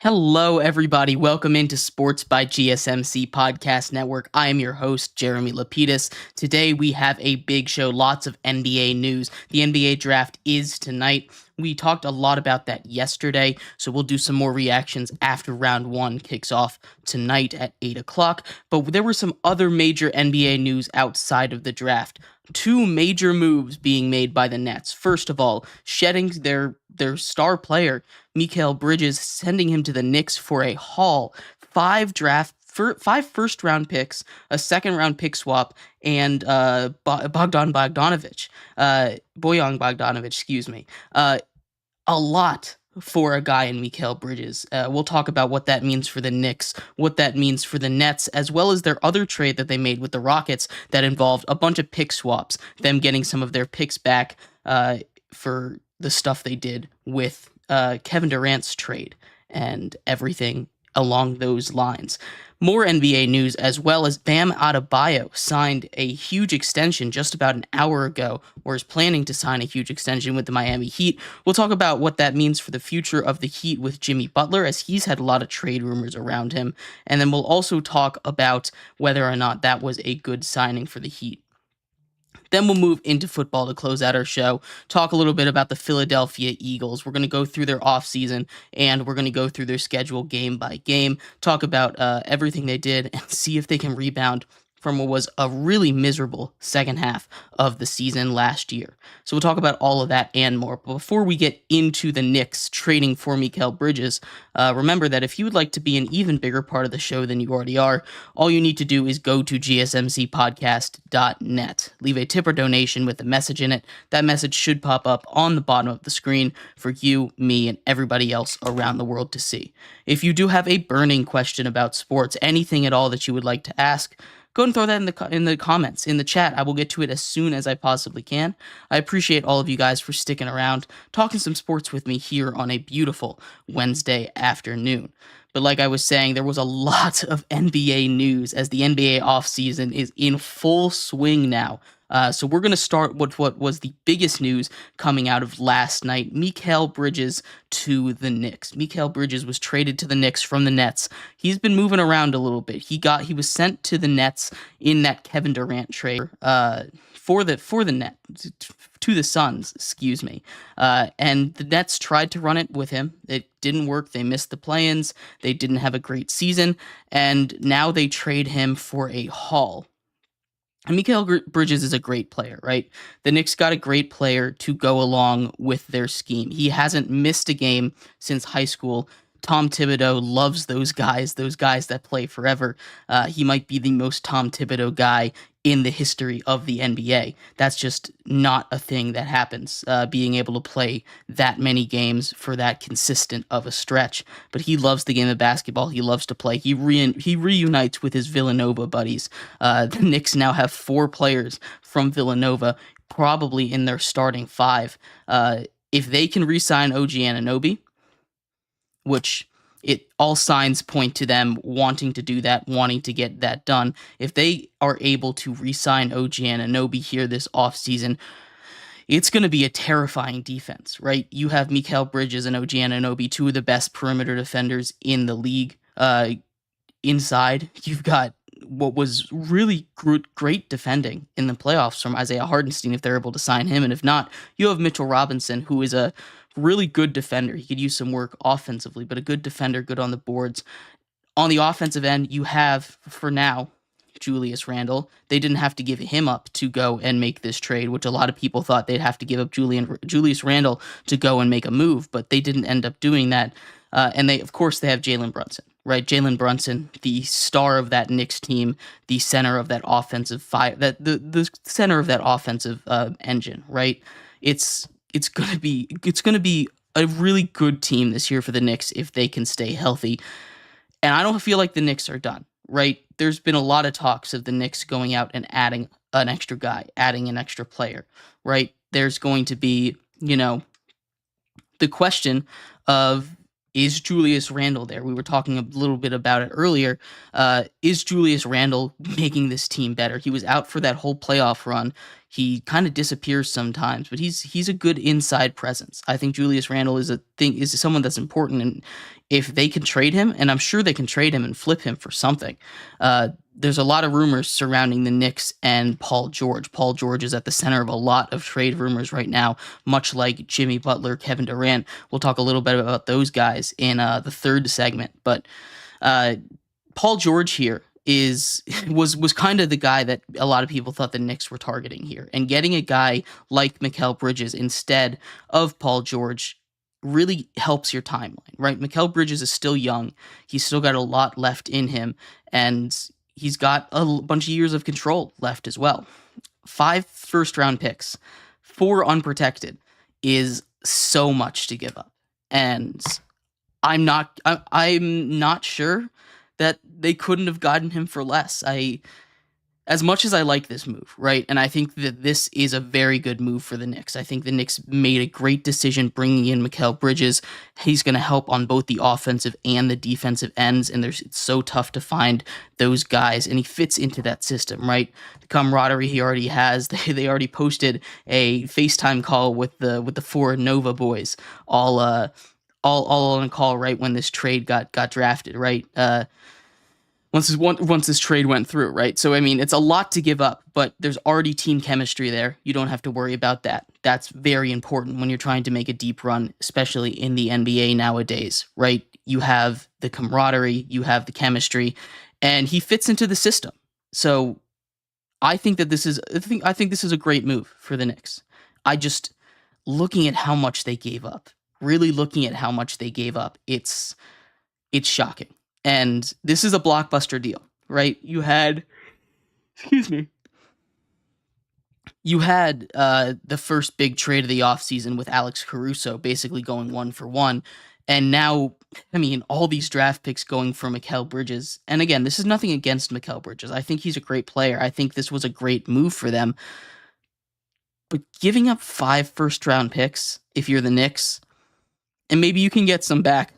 Hello, everybody. Welcome into Sports by GSMC Podcast Network. I am your host, Jeremy Lapidus. Today, we have a big show, lots of NBA news. The NBA draft is tonight. We talked a lot about that yesterday, so we'll do some more reactions after round one kicks off tonight at 8 o'clock. But there were some other major NBA news outside of the draft. Two major moves being made by the Nets. First of all, shedding their star player, Mikal Bridges, sending him to the Knicks for a haul. Five first-round picks, a second-round pick swap, and Bojan Bogdanovic, excuse me. A lot for a guy in Mikal Bridges. We'll talk about what that means for the Knicks, what that means for the Nets, as well as their other trade that they made with the Rockets that involved a bunch of pick swaps, them getting some of their picks back for the stuff they did with Kevin Durant's trade and everything along those lines. More NBA news, as well as Bam Adebayo signed a huge extension just about an hour ago, or is planning to sign a huge extension with the Miami Heat. We'll talk about what that means for the future of the Heat with Jimmy Butler, as he's had a lot of trade rumors around him. And then we'll also talk about whether or not that was a good signing for the Heat. Then we'll move into football to close out our show, talk a little bit about the Philadelphia Eagles. We're going to go through their offseason, and we're going to go through their schedule game by game, talk about everything they did, and see if they can rebound from what was a really miserable second half of the season last year. So we'll talk about all of that and more. But before we get into the Knicks trading for Mikal Bridges, remember that if you would like to be an even bigger part of the show than you already are, all you need to do is go to GSMCPodcast.net. Leave a tip or donation with a message in it. That message should pop up on the bottom of the screen for you, me, and everybody else around the world to see. If you do have a burning question about sports, anything at all that you would like to ask, go and throw that in the comments, in the chat. I will get to it as soon as I possibly can. I appreciate all of you guys for sticking around, talking some sports with me here on a beautiful Wednesday afternoon. But like I was saying, there was a lot of NBA news as the NBA offseason is in full swing now. So we're going to start with what was the biggest news coming out of last night. Mikal Bridges to the Knicks. Mikal Bridges was traded to the Knicks from the Nets. He's been moving around a little bit. He was sent to the Nets in that Kevin Durant trade for the Net to the Suns, excuse me. And the Nets tried to run it with him. It didn't work. They missed the play-ins. They didn't have a great season, and now they trade him for a haul. And Mikal Bridges is a great player, right? The Knicks got a great player to go along with their scheme. He hasn't missed a game since high school. Tom Thibodeau loves those guys that play forever. He might be the most Tom Thibodeau guy in the history of the NBA. That's just not a thing that happens, being able to play that many games for that consistent of a stretch. But he loves the game of basketball. He loves to play. He reunites with his Villanova buddies. The Knicks now have 4 players from Villanova, probably in their starting 5. If they can re-sign OG Anunoby, which all signs point to them wanting to do that, wanting to get that done. If they are able to re-sign OG Anunoby here this offseason, it's going to be a terrifying defense, right? You have Mikal Bridges and OG Anunoby, 2 of the best perimeter defenders in the league. Inside, you've got what was really great defending in the playoffs from Isaiah Hartenstein if they're able to sign him. And if not, you have Mitchell Robinson, who is a really good defender. He could use some work offensively, but a good defender, good on the boards. On the offensive end, you have, for now, Julius Randle. They didn't have to give him up to go and make this trade, which a lot of people thought they'd have to give up Julius Randle to go and make a move, but they didn't end up doing that. And they have Jalen Brunson, right? Jalen Brunson, the star of that Knicks team, the center of that offensive the center of that offensive engine, right? It's gonna be a really good team this year for the Knicks if they can stay healthy. And I don't feel like the Knicks are done, right? There's been a lot of talks of the Knicks going out and adding an extra guy, adding an extra player, right? There's going to be, the question of, is Julius Randle there? We were talking a little bit about it earlier. Is Julius Randle making this team better? He was out for that whole playoff run. He kind of disappears sometimes, but he's a good inside presence. I think Julius Randle is someone that's important, and if they can trade him, and I'm sure they can trade him and flip him for something. There's a lot of rumors surrounding the Knicks and Paul George. Paul George is at the center of a lot of trade rumors right now, much like Jimmy Butler, Kevin Durant. We'll talk a little bit about those guys in the third segment, but Paul George here was kind of the guy that a lot of people thought the Knicks were targeting here, and getting a guy like Mikal Bridges instead of Paul George really helps your timeline, right? Mikal Bridges is still young. He's still got a lot left in him, and he's got a bunch of years of control left as well. 5 first-round picks, 4 unprotected, is so much to give up. And I'm not sure that they couldn't have gotten him for less. As much as I like this move, right? And I think that this is a very good move for the Knicks. I think the Knicks made a great decision bringing in Mikal Bridges. He's going to help on both the offensive and the defensive ends, and it's so tough to find those guys, and he fits into that system, right? The camaraderie he already has. They already posted a FaceTime call with the 4 Nova boys, all on a call right when this trade got drafted, right? Once this trade went through, right? So, I mean, it's a lot to give up, but there's already team chemistry there. You don't have to worry about that. That's very important when you're trying to make a deep run, especially in the NBA nowadays, right? You have the camaraderie, you have the chemistry, and he fits into the system. So, I think this is a great move for the Knicks. Looking at how much they gave up, really looking at how much they gave up, it's shocking. And this is a blockbuster deal, right? You had the first big trade of the offseason with Alex Caruso basically going 1-for-1. And now, I mean, all these draft picks going for Mikal Bridges. And again, this is nothing against Mikal Bridges. I think he's a great player. I think this was a great move for them. But giving up 5 first-round picks, if you're the Knicks, and maybe you can get some back,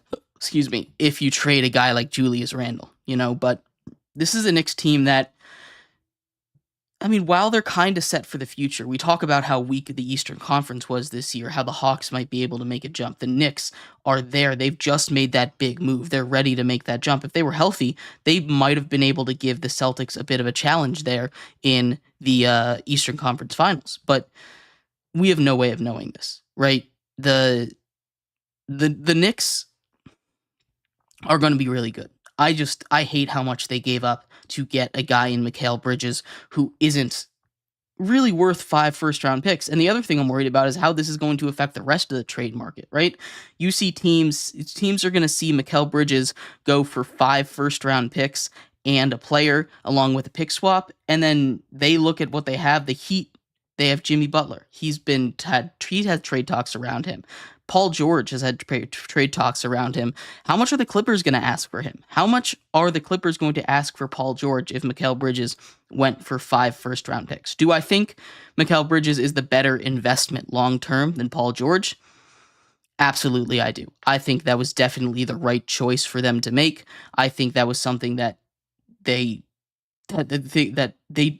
if you trade a guy like Julius Randle, but this is a Knicks team that, I mean, while they're kind of set for the future, we talk about how weak the Eastern Conference was this year, how the Hawks might be able to make a jump. The Knicks are there. They've just made that big move. They're ready to make that jump. If they were healthy, they might have been able to give the Celtics a bit of a challenge there in the Eastern Conference Finals. But we have no way of knowing this, right? The Knicks are going to be really good. I hate how much they gave up to get a guy in Mikal Bridges who isn't really worth 5 first-round picks. And the other thing I'm worried about is how this is going to affect the rest of the trade market, right? You see teams are going to see Mikal Bridges go for 5 first-round picks and a player along with a pick swap, and then they look at what they have. The Heat, they have Jimmy Butler. He has trade talks around him. Paul George has had trade talks around him. How much are the Clippers going to ask for him? How much are the Clippers going to ask for Paul George if Mikal Bridges went for 5 first-round picks? Do I think Mikal Bridges is the better investment long-term than Paul George? Absolutely, I do. I think that was definitely the right choice for them to make. I think that was something that they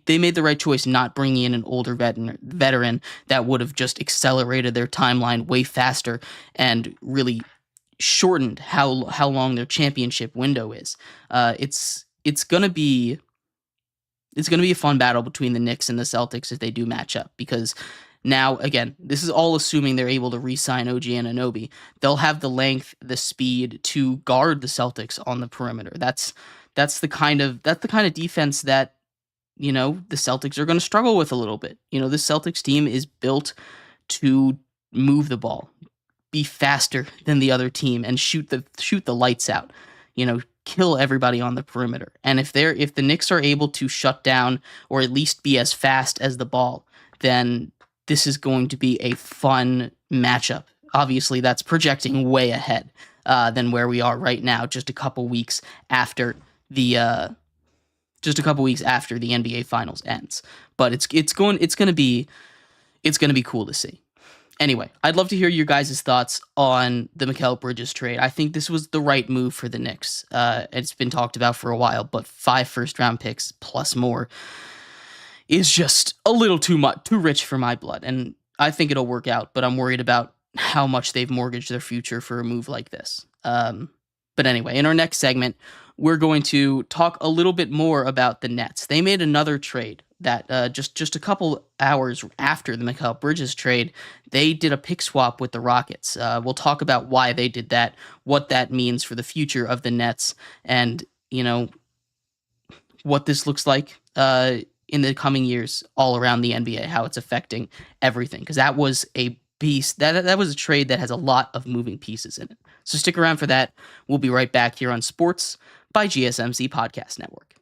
made the right choice, not bringing in an older veteran that would have just accelerated their timeline way faster and really shortened how long their championship window is. It's gonna be a fun battle between the Knicks and the Celtics if they do match up, because now, again, this is all assuming they're able to re-sign OG Anunoby. They'll have the length, the speed to guard the Celtics on the perimeter. That's the kind of defense that, the Celtics are going to struggle with a little bit. The Celtics team is built to move the ball, be faster than the other team, and shoot the lights out. Kill everybody on the perimeter. And if the Knicks are able to shut down or at least be as fast as the ball, then this is going to be a fun matchup. Obviously, that's projecting way ahead than where we are right now, just a couple weeks after the NBA Finals ends. But it's gonna be cool to see. Anyway, I'd love to hear your guys' thoughts on the Mikal Bridges trade. I think this was the right move for the Knicks. It's been talked about for a while, but 5 first-round picks plus more is just a little too rich for my blood. And I think it'll work out, but I'm worried about how much they've mortgaged their future for a move like this. But anyway, in our next segment, we're going to talk a little bit more about the Nets. They made another trade that just a couple hours after the Mikal Bridges trade, they did a pick swap with the Rockets. We'll talk about why they did that, what that means for the future of the Nets, and what this looks like in the coming years all around the NBA, how it's affecting everything. Because that was a piece that was a trade that has a lot of moving pieces in it. So stick around for that. We'll be right back here on Sports by GSMC Podcast Network.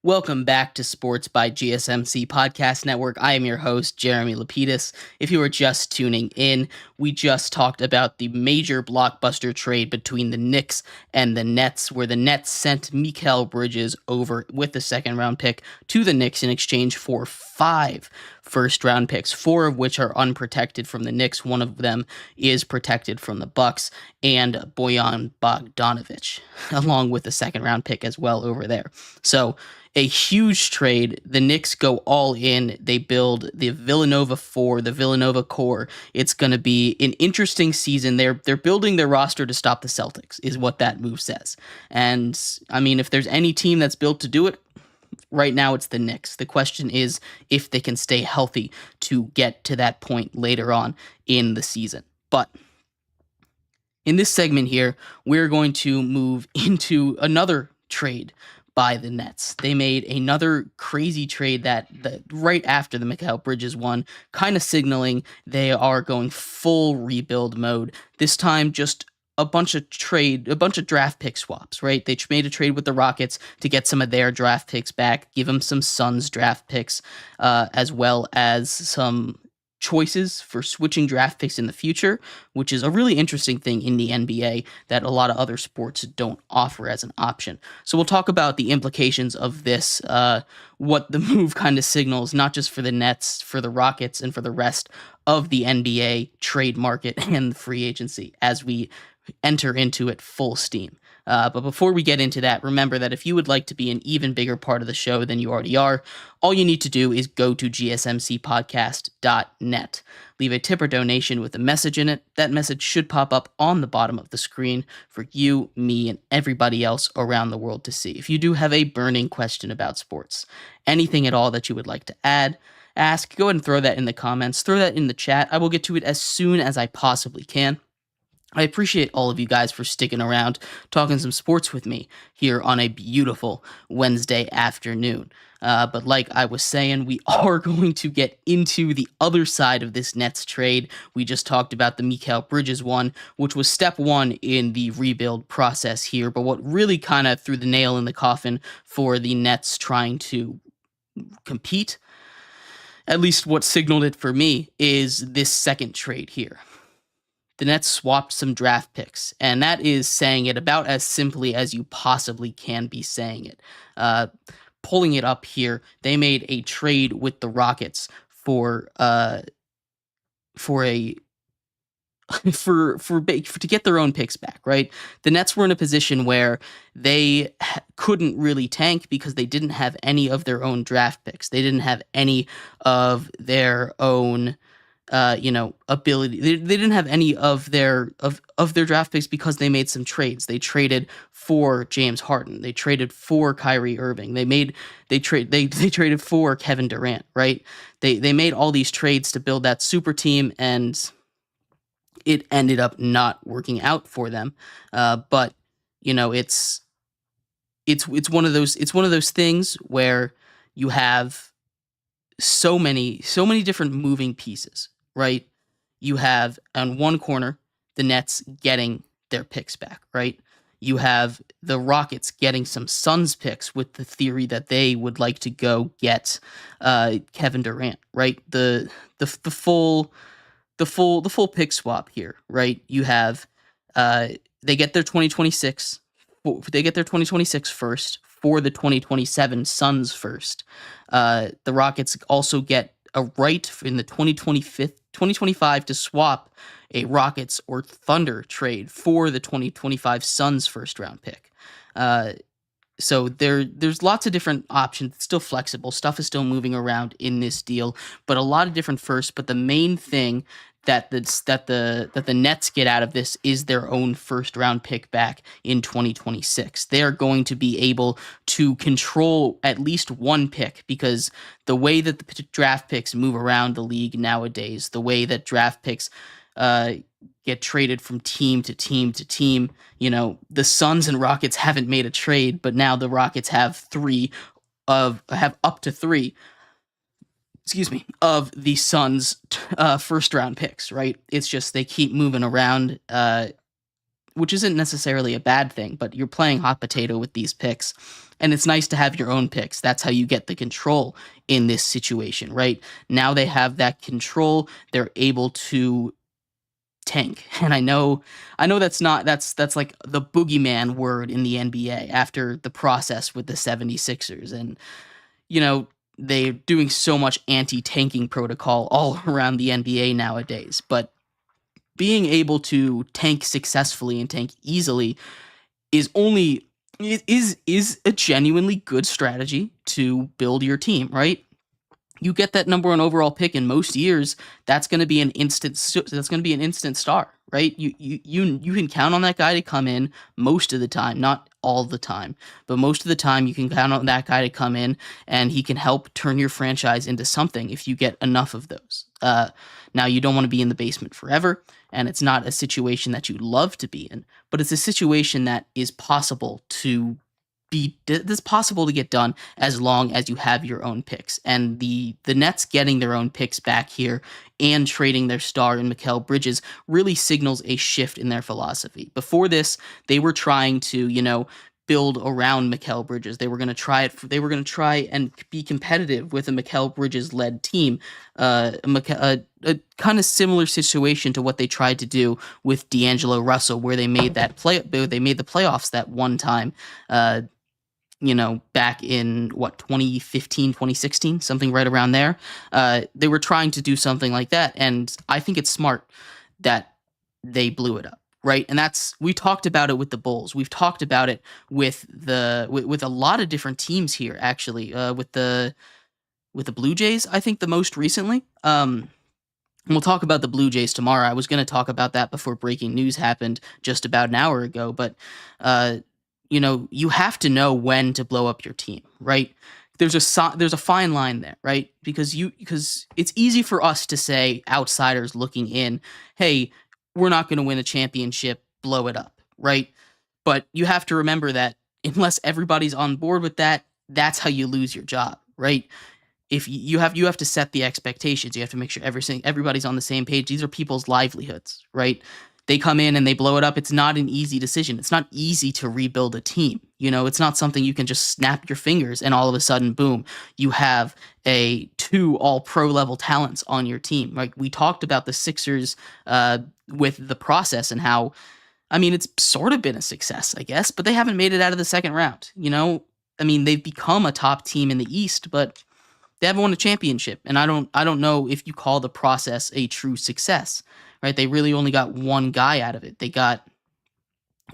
Welcome back to Sports by GSMC Podcast Network. I am your host, Jeremy Lapidus. If you are just tuning in, we just talked about the major blockbuster trade between the Knicks and the Nets, where the Nets sent Mikal Bridges over with the second-round pick to the Knicks in exchange for 5 first-round picks, 4 of which are unprotected from the Knicks. One of them is protected from the Bucks, and Bojan Bogdanovic, along with the second-round pick as well over there. So a huge trade. The Knicks go all in. They build the Villanova 4, the Villanova core. It's going to be an interesting season. They're building their roster to stop the Celtics, is what that move says. And I mean, if there's any team that's built to do it, right now it's the Knicks. The question is if they can stay healthy to get to that point later on in the season. But in this segment here, we're going to move into another trade by the Nets. They made another crazy trade that right after the Mikal Bridges one, kind of signaling they are going full rebuild mode. This time, just a bunch of draft pick swaps, right? They made a trade with the Rockets to get some of their draft picks back, give them some Suns draft picks, as well as some choices for switching draft picks in the future, which is a really interesting thing in the NBA that a lot of other sports don't offer as an option. So we'll talk about the implications of this, what the move kind of signals, not just for the Nets, for the Rockets, and for the rest of the NBA trade market and free agency as we enter into it full steam. But before we get into that, remember that if you would like to be an even bigger part of the show than you already are, all you need to do is go to gsmcpodcast.net. Leave a tip or donation with a message in it. That message should pop up on the bottom of the screen for you, me, and everybody else around the world to see. If you do have a burning question about sports, anything at all that you would like to ask, go ahead and throw that in the comments. Throw that in the chat. I will get to it as soon as I possibly can. I appreciate all of you guys for sticking around, talking some sports with me here on a beautiful Wednesday afternoon. But like I was saying, we are going to get into the other side of this Nets trade. We just talked about the Mikal Bridges one, which was step 1 in the rebuild process here. But what really kind of threw the nail in the coffin for the Nets trying to compete, at least what signaled it for me, is this second trade here. The Nets swapped some draft picks, and that is saying it about as simply as you possibly can be saying it. Pulling it up here, they made a trade with the Rockets for a to get their own picks back, right? The Nets were in a position where they couldn't really tank because they didn't have any of their own draft picks. They didn't have any of their own ability. They didn't have any of their draft picks because they made some trades. They traded for James Harden. They traded for Kyrie Irving. They traded for Kevin Durant, right? They made all these trades to build that super team, and it ended up not working out for them. But it's one of those things where you have so many different moving pieces, right? You have on one corner the Nets getting their picks back, right? You have the Rockets getting some Suns picks with the theory that they would like to go get Kevin Durant, right? The full pick swap here, right? You have they get their 2026 first for the 2027 Suns first. The Rockets also get a right in the 2025 to swap a Rockets or Thunder trade for the 2025 Suns first round pick. So there's lots of different options. It's still flexible. Stuff is still moving around in this deal, but a lot of different firsts. But the main thing that the Nets get out of this is their own first round pick back in 2026. They're going to be able to control at least one pick, because the way that the draft picks move around the league nowadays, the way that draft picks get traded from team to team to team. The Suns and Rockets haven't made a trade, but now the Rockets have up to three of the Suns' first round picks, right? It's just they keep moving around, which isn't necessarily a bad thing, but you're playing hot potato with these picks, and it's nice to have your own picks. That's how you get the control in this situation, right? Now they have that control. They're able to tank. And I know that's like the boogeyman word in the NBA after the process with the 76ers. And, they're doing so much anti-tanking protocol all around the NBA nowadays. But being able to tank successfully and tank easily is a genuinely good strategy to build your team, right? You get that number one overall pick in most years, that's going to be an instant star, right? You can count on that guy to come in most of the time, not all the time, but most of the time you can count on that guy to come in, and he can help turn your franchise into something if you get enough of those. Now, you don't want to be in the basement forever, and it's not a situation that you love to be in, but it's a situation that is possible to get done as long as you have your own picks. And the Nets getting their own picks back here and trading their star in Mikal Bridges really signals a shift in their philosophy. Before this, they were trying to, build around Mikal Bridges. They were going to try and be competitive with a Mikal Bridges led team. A kind of similar situation to what they tried to do with D'Angelo Russell, where they made the playoffs that one time. Back in 2015, 2016, something right around there. They were trying to do something like that, and I think it's smart that they blew it up, right? And we talked about it with the Bulls. We've talked about it with a lot of different teams here, actually. With the Blue Jays, I think the most recently. We'll talk about the Blue Jays tomorrow. I was going to talk about that before breaking news happened just about an hour ago, but you have to know when to blow up your team, right? There's a fine line there, right? Because it's easy for us to say, outsiders looking in, hey, we're not going to win a championship, blow it up, right? But you have to remember that unless everybody's on board with that, that's how you lose your job, right? If you have to set the expectations. You have to make sure everybody's on the same page. These are people's livelihoods, right? They come in and they blow it up. It's not an easy decision. It's not easy to rebuild a team. It's not something you can just snap your fingers and all of a sudden, boom, you have two all pro level talents on your team. Like we talked about the Sixers with the process and how, it's sort of been a success, I guess, but they haven't made it out of the second round. They've become a top team in the East, but they haven't won a championship. And I don't know if you call the process a true success, right? They really only got one guy out of it. They got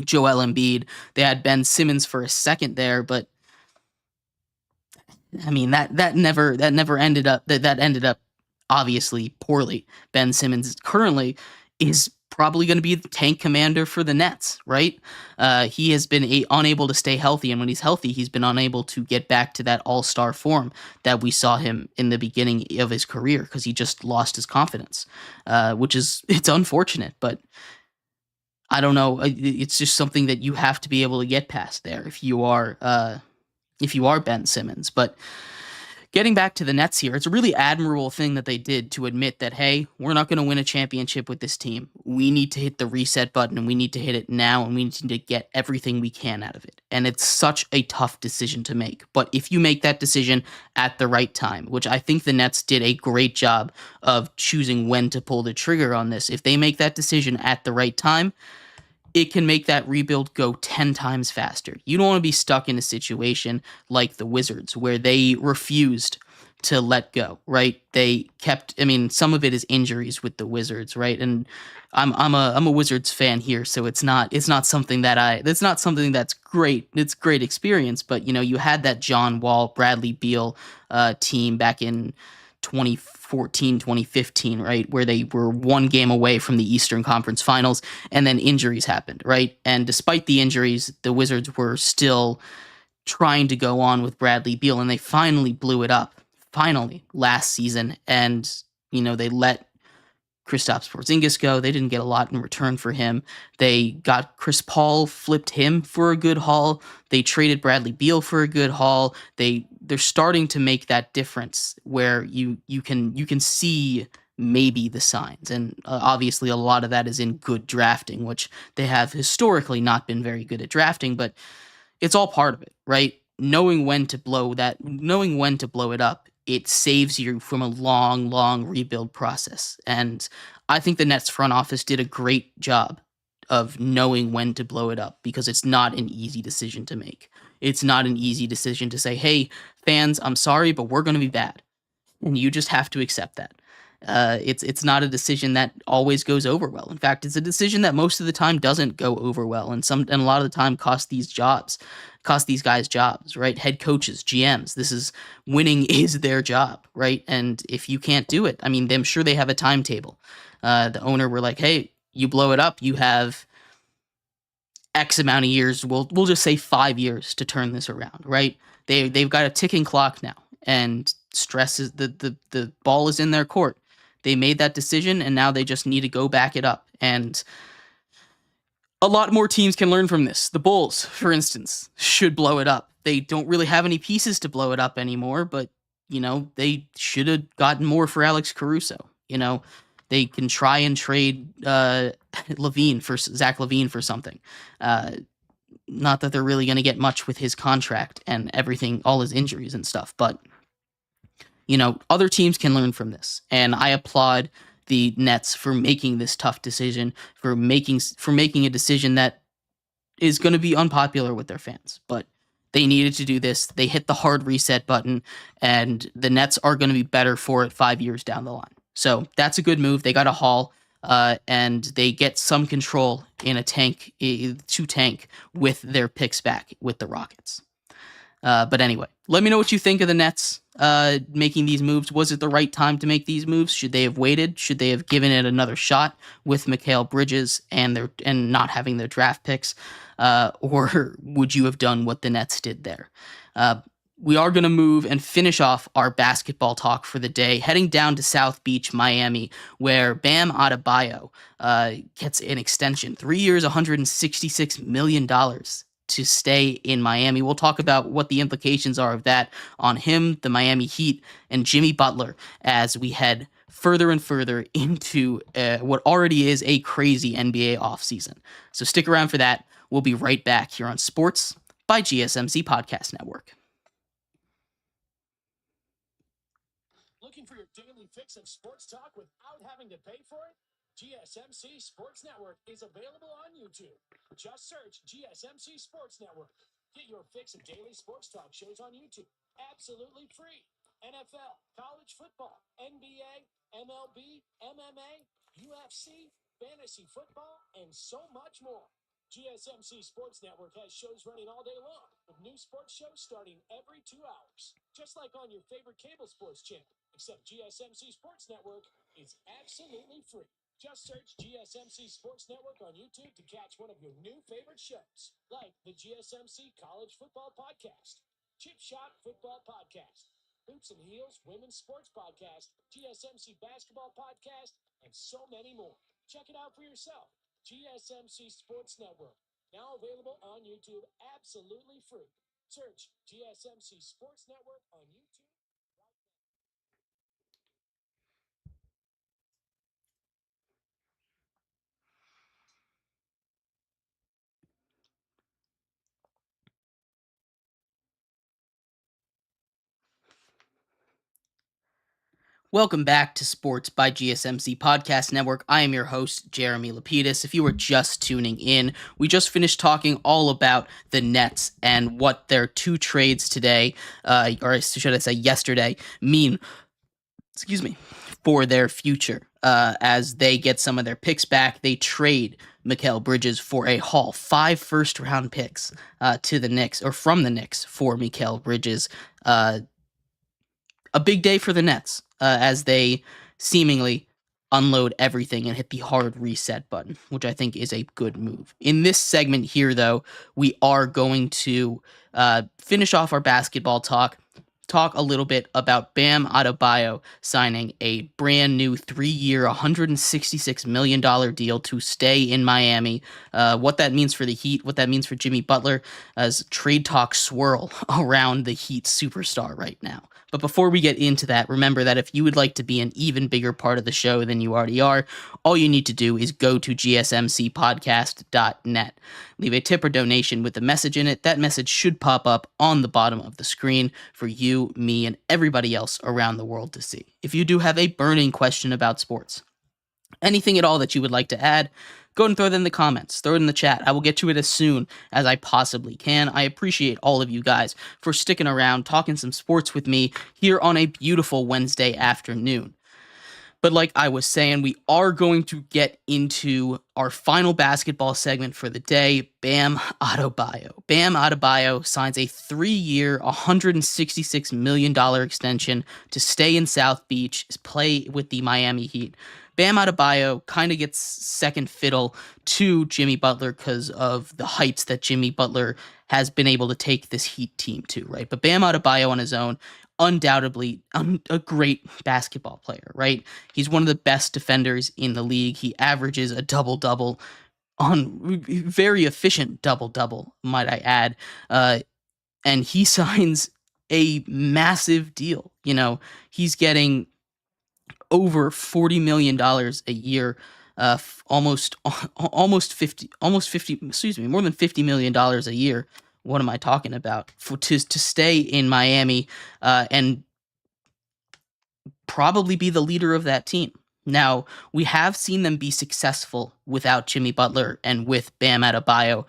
Joel Embiid. They had Ben Simmons for a second there, but I mean that never ended up that ended up obviously poorly. Ben Simmons currently is probably going to be the tank commander for the Nets, right? He has been unable to stay healthy, and when he's healthy, he's been unable to get back to that all-star form that we saw him in the beginning of his career because he just lost his confidence, which is it's unfortunate, but I don't know. It's just something that you have to be able to get past there if you are Ben Simmons. But getting back to the Nets here, it's a really admirable thing that they did to admit that, hey, we're not going to win a championship with this team. We need to hit the reset button and we need to hit it now and we need to get everything we can out of it. And it's such a tough decision to make. But if you make that decision at the right time, which I think the Nets did a great job of choosing when to pull the trigger on this, if they make that decision at the right time, it can make that rebuild go 10 times faster. You don't want to be stuck in a situation like the Wizards where they refused to let go, right? They kept, I mean, some of it is injuries with the Wizards, right? And I'm a Wizards fan here, so it's not something that's great. It's great experience, but you had that John Wall, Bradley Beal team back in 2014, 2015, right? Where they were one game away from the Eastern Conference Finals, and then injuries happened, right? And despite the injuries, the Wizards were still trying to go on with Bradley Beal, and they finally blew it up, finally, last season. And, they let Kristaps Porzingis go. They didn't get a lot in return for him. They got Chris Paul, flipped him for a good haul. They traded Bradley Beal for a good haul. They're starting to make that difference where you can see maybe the signs, and obviously a lot of that is in good drafting, which they have historically not been very good at drafting, but it's all part of it, right? Knowing when to blow it up, it saves you from a long, long rebuild process. And I think the Nets front office did a great job of knowing when to blow it up because it's not an easy decision to make. It's not an easy decision to say, hey, fans, I'm sorry, but we're going to be bad. And you just have to accept that. It's not a decision that always goes over well. In fact, it's a decision that most of the time doesn't go over well, and a lot of the time cost these guys jobs, right? Head coaches, GMs. Winning is their job, right? And if you can't do it, I mean, I'm sure they have a timetable. The owner were like, hey, you blow it up, you have X amount of years. We'll just say 5 years to turn this around, right? They've got a ticking clock now, and stress is the ball is in their court. They made that decision, and now they just need to go back it up. And a lot more teams can learn from this. The Bulls, for instance, should blow it up. They don't really have any pieces to blow it up anymore, but they should have gotten more for Alex Caruso. They can try and trade Zach LaVine for something. Not that they're really going to get much with his contract and everything, all his injuries and stuff, but other teams can learn from this, and I applaud the Nets for making this tough decision, for making a decision that is going to be unpopular with their fans, but they needed to do this. They hit the hard reset button, and the Nets are going to be better for it 5 years down the line. So that's a good move. They got a haul, and they get some control in a tank with their picks back with the Rockets. But anyway, let me know what you think of the Nets making these moves. Was it the right time to make these moves? Should they have waited? Should they have given it another shot with Mikal Bridges and not having their draft picks? Or would you have done what the Nets did there? We are going to move and finish off our basketball talk for the day, heading down to South Beach, Miami, where Bam Adebayo gets an extension, 3 years, $166 million to stay in Miami. We'll talk about what the implications are of that on him, the Miami Heat, and Jimmy Butler as we head further and further into what already is a crazy NBA offseason. So stick around for that. We'll be right back here on Sports by GSMC Podcast Network. Looking for your daily fix of sports talk without having to pay for it? GSMC Sports Network is available on YouTube. Just search GSMC Sports Network. Get your fix of daily sports talk shows on YouTube, absolutely free. NFL, college football, NBA, MLB, MMA, UFC, fantasy football, and so much more. GSMC Sports Network has shows running all day long, with new sports shows starting every 2 hours. Just like on your favorite cable sports channel, except GSMC Sports Network is absolutely free. Just search GSMC Sports Network on YouTube to catch one of your new favorite shows, like the GSMC College Football Podcast, Chip Shot Football Podcast, Hoops and Heels Women's Sports Podcast, GSMC Basketball Podcast, and so many more. Check it out for yourself. GSMC Sports Network, now available on YouTube absolutely free. Search GSMC Sports Network on YouTube. Welcome back to Sports by GSMC Podcast Network. I am your host, Jeremy Lapidus. If you were just tuning in, we just finished talking all about the Nets and what their two trades today, or should I say yesterday, mean, for their future. As they get some of their picks back, they trade Mikal Bridges for a haul, 5 first-round picks to the Knicks, or from the Knicks for Mikal Bridges. A big day for the Nets as they seemingly unload everything and hit the hard reset button, which I think is a good move. In this segment here, though, we are going to finish off our basketball talk a little bit about Bam Adebayo signing a brand new 3-year, $166 million deal to stay in Miami. What that means for the Heat, what that means for Jimmy Butler, as trade talks swirl around the Heat superstar right now. But before we get into that, remember that if you would like to be an even bigger part of the show than you already are, all you need to do is go to GSMCPodcast.net. Leave a tip or donation with a message in it. That message should pop up on the bottom of the screen for you, me, and everybody else around the world to see. If you do have a burning question about sports, anything at all that you would like to add, go ahead and throw it in the comments. Throw it in the chat. I will get to it as soon as I possibly can. I appreciate all of you guys for sticking around, talking some sports with me here on a beautiful Wednesday afternoon. But like I was saying, we are going to get into our final basketball segment for the day, Bam Adebayo. Bam Adebayo signs a 3-year, $166 million extension to stay in South Beach, play with the Miami Heat. Bam Adebayo kind of gets second fiddle to Jimmy Butler because of the heights that Jimmy Butler has been able to take this Heat team to, right? But Bam Adebayo on his own, undoubtedly a great basketball player, right? He's one of the best defenders in the league. He averages a double-double on very efficient double-double, might I add. And he signs a massive deal. You know, he's getting over $40 million a year, almost 50, more than $50 million a year. What am I talking about? To stay in Miami and probably be the leader of that team. Now, we have seen them be successful without Jimmy Butler and with Bam Adebayo,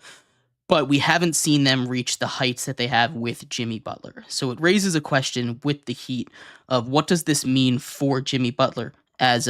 but we haven't seen them reach the heights that they have with Jimmy Butler. So it raises a question with the Heat of what does this mean for Jimmy Butler as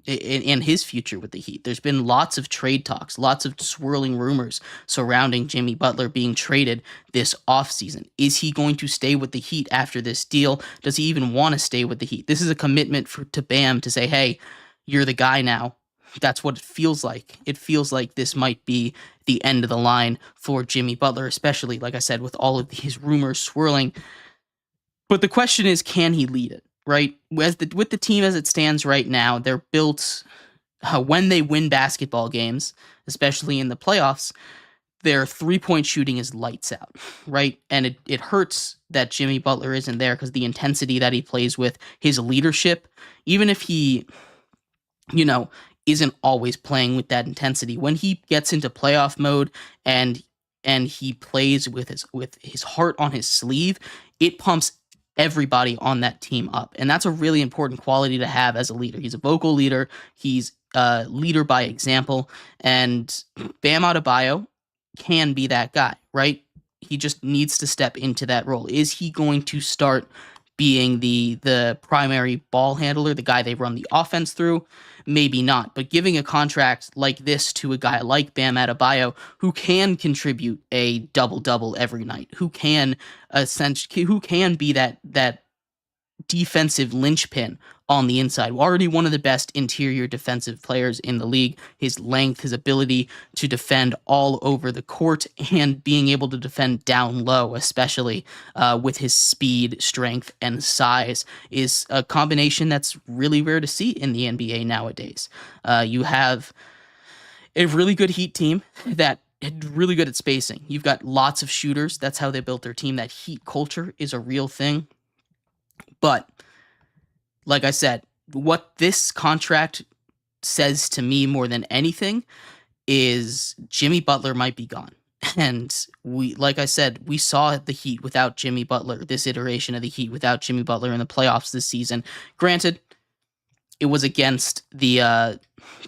in his future with the Heat. There's been lots of trade talks, lots of swirling rumors surrounding Jimmy Butler being traded this offseason. Is he going to stay with the Heat after this deal? Does he even want to stay with the Heat? This is a commitment to Bam to say, hey, you're the guy now. That's what it feels like. It feels like this might be the end of the line for Jimmy Butler, especially, like I said, with all of these rumors swirling. But the question is, can he lead it, right? With the team as it stands right now, they're built when they win basketball games, especially in the playoffs, their three-point shooting is lights out, right? And it hurts that Jimmy Butler isn't there because the intensity that he plays with, his leadership, even if he, isn't always playing with that intensity. When he gets into playoff mode and he plays with his heart on his sleeve, it pumps everybody on that team up. And that's a really important quality to have as a leader. He's a vocal leader. He's a leader by example. And Bam Adebayo can be that guy, right? He just needs to step into that role. Is he going to start being the primary ball handler, the guy they run the offense through, maybe not. But giving a contract like this to a guy like Bam Adebayo, who can contribute a double-double every night, who can be that defensive linchpin on the inside. Already one of the best interior defensive players in the league. His length, his ability to defend all over the court, and being able to defend down low, especially with his speed, strength, and size, is a combination that's really rare to see in the NBA nowadays. You have a really good Heat team that really good at spacing. You've got lots of shooters. That's how they built their team. That Heat culture is a real thing. But like I said, what this contract says to me more than anything is Jimmy Butler might be gone. And like I said, we saw the Heat without Jimmy Butler, this iteration of the Heat without Jimmy Butler in the playoffs this season. Granted, it was against the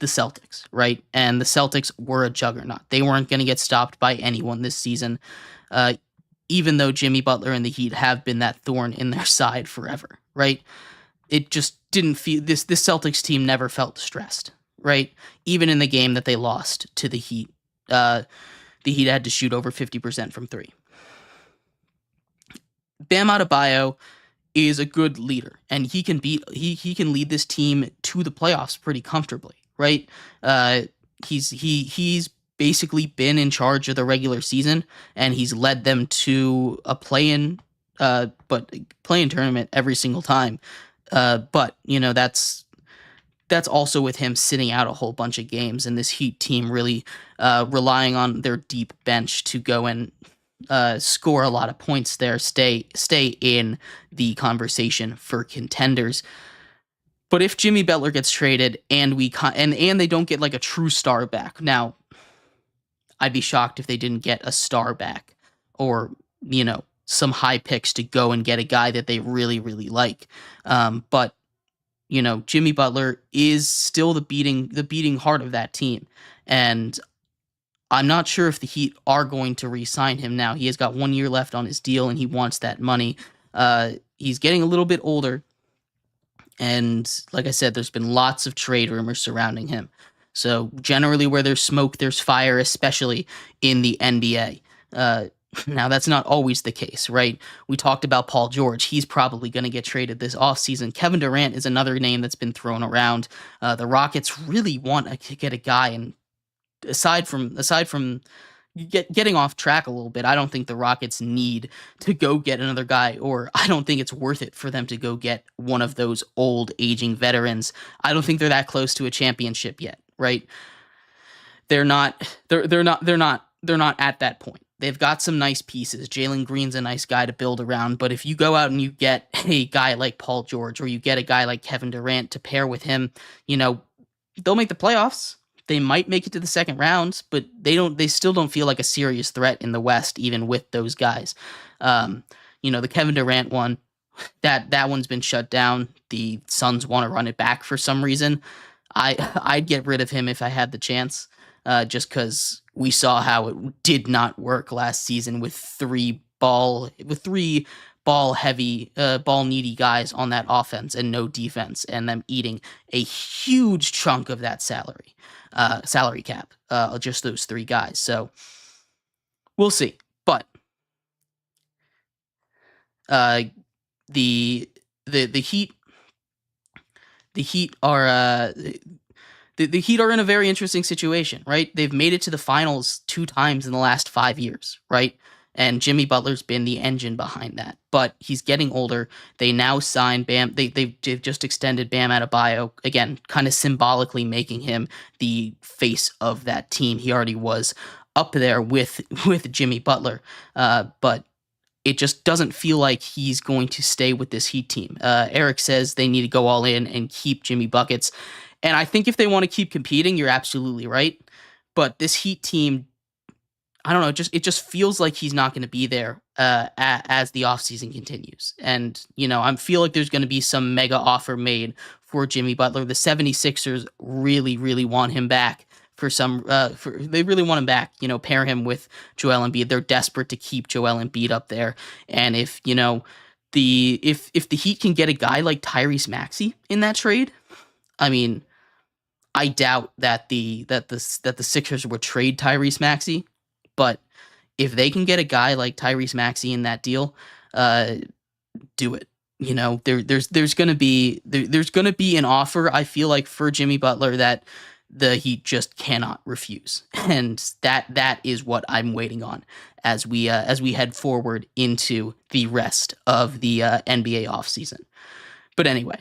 Celtics, right? And the Celtics were a juggernaut. They weren't going to get stopped by anyone this season. Even though Jimmy Butler and the Heat have been that thorn in their side forever, right? It just didn't feel this Celtics team never felt stressed, right? Even in the game that they lost to the Heat, the Heat had to shoot over 50% from three. Bam Adebayo is a good leader, and he can lead this team to the playoffs pretty comfortably, right? He's basically been in charge of the regular season, and he's led them to a play-in tournament every single time. But that's also with him sitting out a whole bunch of games, and this Heat team really relying on their deep bench to go and score a lot of points there, stay in the conversation for contenders. But if Jimmy Butler gets traded and they don't get like a true star back, now I'd be shocked if they didn't get a star back, or some high picks to go and get a guy that they really, really like. But Jimmy Butler is still the beating heart of that team, and I'm not sure if the Heat are going to re-sign him now. He has got 1 year left on his deal, and he wants that money. He's getting a little bit older, and like I said, there's been lots of trade rumors surrounding him. So generally where there's smoke, there's fire, especially in the NBA. Now, that's not always the case, right? We talked about Paul George. He's probably going to get traded this offseason. Kevin Durant is another name that's been thrown around. The Rockets really want to get a guy, and aside from getting off track a little bit, I don't think the Rockets need to go get another guy, or I don't think it's worth it for them to go get one of those old aging veterans. I don't think they're that close to a championship yet, right? They're not at that point. They've got some nice pieces. Jalen Green's a nice guy to build around, but if you go out and you get a guy like Paul George, or you get a guy like Kevin Durant to pair with him, they'll make the playoffs. They might make it to the second round, but they still don't feel like a serious threat in the West, even with those guys. The Kevin Durant one, that one's been shut down. The Suns want to run it back for some reason. I'd get rid of him if I had the chance, just because we saw how it did not work last season with three ball heavy, ball needy guys on that offense and no defense, and them eating a huge chunk of that salary cap, just those three guys. So we'll see. But the Heat are the Heat are in a very interesting situation, right? They've made it to the finals 2 times in the last 5 years, right? And Jimmy Butler's been the engine behind that, but he's getting older. They now signed Bam. They've just extended Bam Adebayo, again, kind of symbolically making him the face of that team. He already was up there with Jimmy Butler, but it just doesn't feel like he's going to stay with this Heat team. Eric says they need to go all in and keep Jimmy buckets, and I think if they want to keep competing, you're absolutely right. But this Heat team, I don't know, it just feels like he's not going to be there as the offseason continues. And, I feel like there's going to be some mega offer made for Jimmy Butler. The 76ers really, really want him back they really want him back, pair him with Joel Embiid. They're desperate to keep Joel Embiid up there. And if, if the Heat can get a guy like Tyrese Maxey in that trade, I mean, I doubt that the Sixers would trade Tyrese Maxey, but if they can get a guy like Tyrese Maxey in that deal, uh, do it. There's gonna be an offer. I feel like for Jimmy Butler that the Heat just cannot refuse, and that is what I'm waiting on as we head forward into the rest of the NBA offseason. But anyway,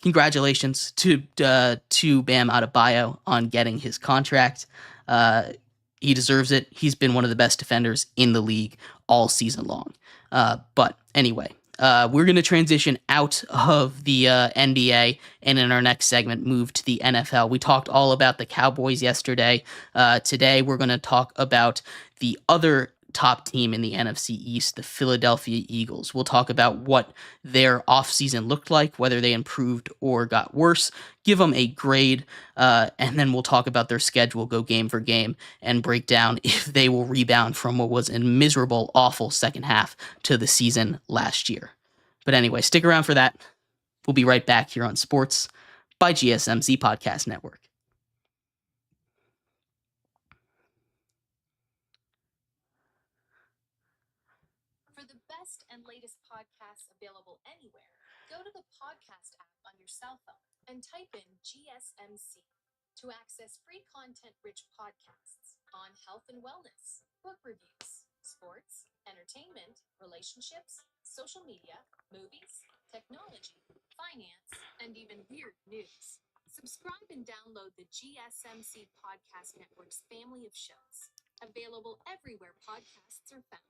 congratulations to Bam Adebayo on getting his contract. He deserves it. He's been one of the best defenders in the league all season long. But anyway, we're going to transition out of the NBA and in our next segment move to the NFL. We talked all about the Cowboys yesterday. Today we're going to talk about the other top team in the NFC East, the Philadelphia Eagles. We'll talk about what their offseason looked like, whether they improved or got worse, give them a grade, and then we'll talk about their schedule, go game for game, and break down if they will rebound from what was a miserable, awful second half to the season last year. But anyway, stick around for that. We'll be right back here on Sports by GSMC Podcast Network. For the best and latest podcasts available anywhere, go to the podcast app on your cell phone and type in GSMC to access free content-rich podcasts on health and wellness, book reviews, sports, entertainment, relationships, social media, movies, technology, finance, and even weird news. Subscribe and download the GSMC Podcast Network's family of shows, available everywhere podcasts are found.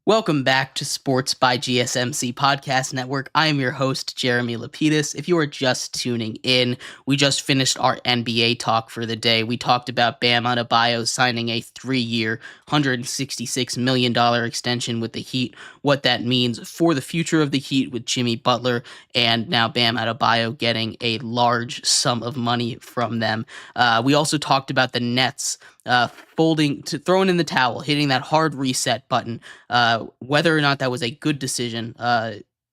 Welcome back to Sports by GSMC Podcast Network. I am your host, Jeremy Lapidus. If you are just tuning in, we just finished our NBA talk for the day. We talked about Bam Adebayo signing a 3-year, $166 million extension with the Heat, what that means for the future of the Heat with Jimmy Butler, and now Bam Adebayo getting a large sum of money from them. We also talked about the Nets throwing in the towel, hitting that hard reset button. Whether or not that was a good decision,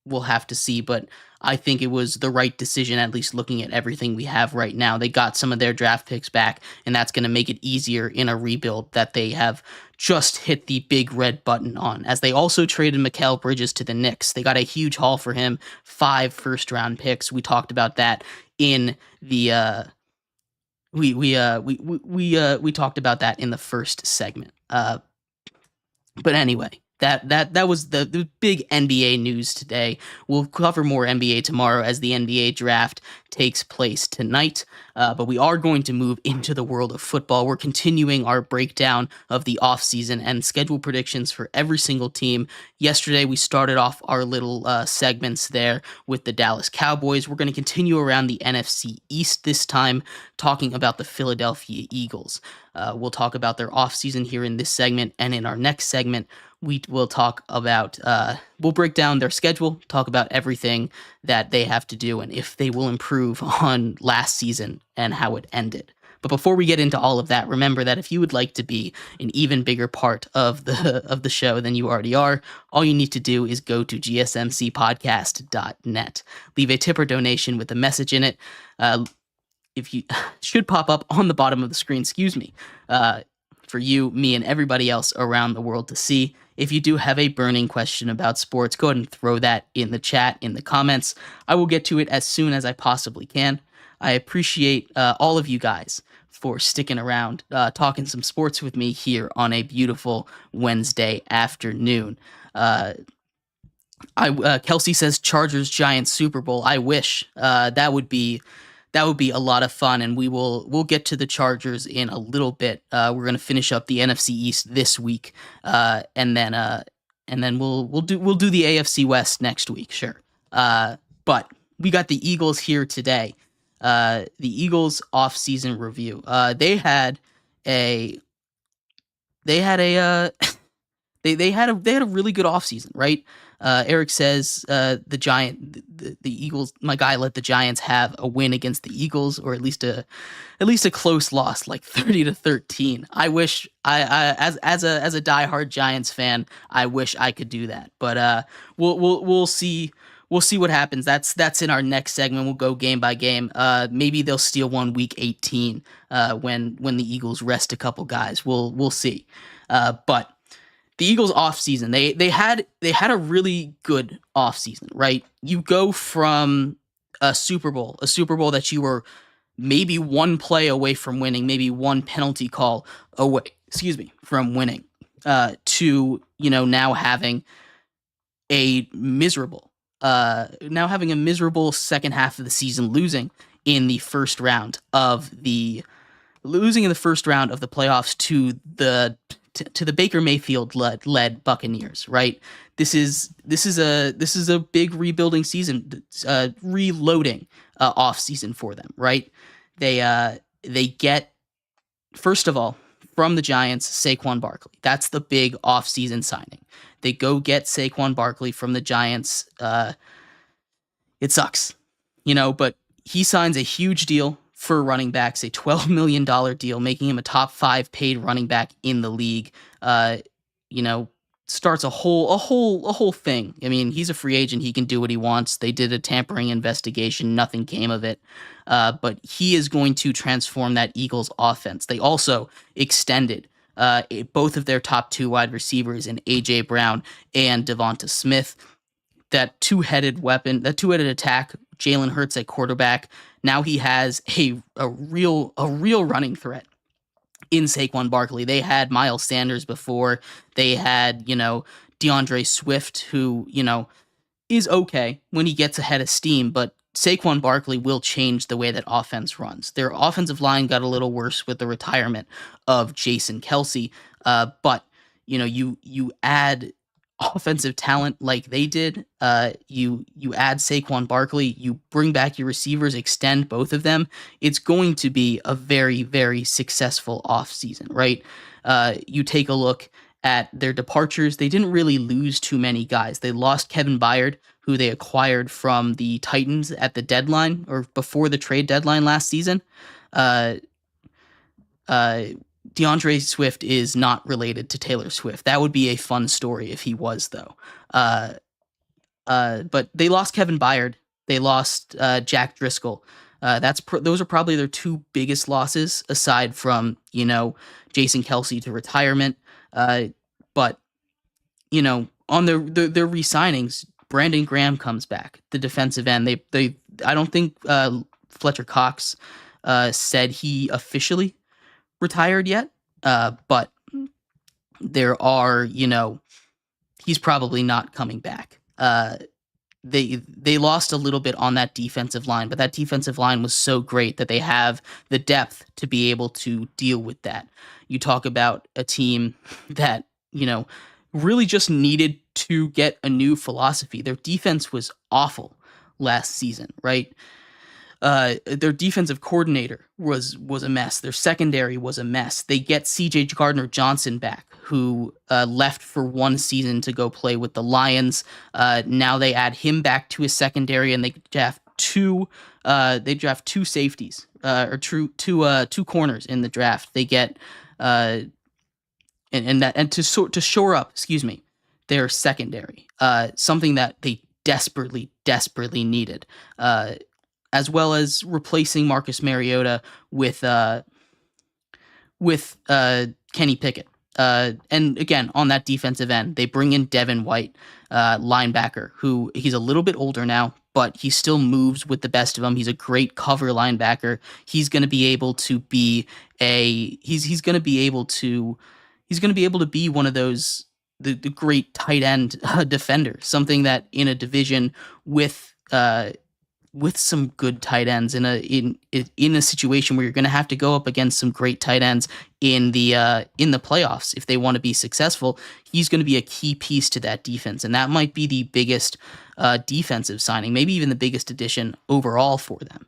we'll have to see, but I think it was the right decision, at least looking at everything we have right now. They got some of their draft picks back, and that's going to make it easier in a rebuild that they have just hit the big red button on, as they also traded Mikal Bridges to the Knicks. They got a huge haul for him, 5 first-round picks. We talked about that in the we talked about that in the first segment. But anyway, that was the big NBA news today. We'll cover more NBA tomorrow as the NBA draft takes place tonight. But we are going to move into the world of football. We're continuing our breakdown of the offseason and schedule predictions for every single team. Yesterday, we started off our little segments there with the Dallas Cowboys. We're going to continue around the NFC East this time, talking about the Philadelphia Eagles. We'll talk about their offseason here in this segment, and in our next segment, we will talk about, we'll break down their schedule, talk about everything that they have to do and if they will improve on last season and how it ended. But before we get into all of that, remember that if you would like to be an even bigger part of the show than you already are, all you need to do is go to GSMCPodcast.net. Leave a tip or donation with a message in it. If you should pop up on the bottom of the screen, for you, me, and everybody else around the world to see. If you do have a burning question about sports, go ahead and throw that in the chat, in the comments. I will get to it as soon as I possibly can. I appreciate all of you guys for sticking around, talking some sports with me here on a beautiful Wednesday afternoon. Kelsey says Chargers Giants Super Bowl. I wish. That would be a lot of fun, and we'll get to the Chargers in a little bit. We're gonna finish up the NFC East this week, and then we'll do the AFC West next week, sure. But we got the Eagles here today. The Eagles off-season review. They had a They had a really good offseason, right? Eric says the Eagles. My guy let the Giants have a win against the Eagles, or at least a close loss, like 30-13. I wish as a diehard Giants fan, I wish I could do that. But we'll see. We'll see what happens. That's in our next segment. We'll go game by game. Maybe they'll steal one week 18 when the Eagles rest a couple guys. We'll see. But the Eagles offseason, they had a really good offseason, right? You go from a Super Bowl that you were maybe one play away from winning, maybe one penalty call away, from winning, to, now having a miserable second half of the season, losing in the first round of the playoffs to the Baker Mayfield led Buccaneers, right? This is a big rebuilding season, reloading off season for them, right? They get, first of all, from the Giants, Saquon Barkley. That's the big off-season signing. They go get Saquon Barkley from the Giants. It sucks, but he signs a huge deal for running backs, a $12 million deal, making him a top 5 paid running back in the league. Starts a whole thing. I mean, he's a free agent. He can do what he wants. They did a tampering investigation. Nothing came of it. But he is going to transform that Eagles offense. They also extended both of their top 2 wide receivers in A.J. Brown and Devonta Smith. That two-headed weapon, that two-headed attack, Jalen Hurts at quarterback. Now he has a real running threat in Saquon Barkley. They had Miles Sanders before. They had, DeAndre Swift, who, is okay when he gets ahead of steam, but Saquon Barkley will change the way that offense runs. Their offensive line got a little worse with the retirement of Jason Kelce, but, you add offensive talent like they did, you add Saquon Barkley, you bring back your receivers, extend both of them, it's going to be a very, very successful offseason, right? You take a look at their departures. They didn't really lose too many guys. They lost Kevin Byard, who they acquired from the Titans at the deadline, or before the trade deadline last season. DeAndre Swift is not related to Taylor Swift. That would be a fun story if he was, though. But they lost Kevin Byard. They lost Jack Driscoll. Those are probably their 2 biggest losses, aside from, Jason Kelce to retirement. But, on their re-signings, Brandon Graham comes back, the defensive end. I don't think Fletcher Cox said he officially retired yet, but there are, he's probably not coming back. They lost a little bit on that defensive line, but that defensive line was so great that they have the depth to be able to deal with that. You talk about a team that, really just needed to get a new philosophy. Their defense was awful last season, right? Their defensive coordinator was a mess. Their secondary was a mess. They get C.J. Gardner-Johnson back, who left for 1 season to go play with the Lions. Now they add him back to his secondary, and they draft 2 safeties, or two corners in the draft. They get to shore up, their secondary, something that they desperately needed. As well as replacing Marcus Mariota with Kenny Pickett. And again, on that defensive end, they bring in Devin White, linebacker, who he's a little bit older now, but he still moves with the best of them. He's a great cover linebacker. He's going to be able to be he's going to be able to be one of those the great tight end defenders, something that in a division with some good tight ends in a situation where you're going to have to go up against some great tight ends in the playoffs if they want to be successful, he's going to be a key piece to that defense, and that might be the biggest defensive signing, maybe even the biggest addition overall for them.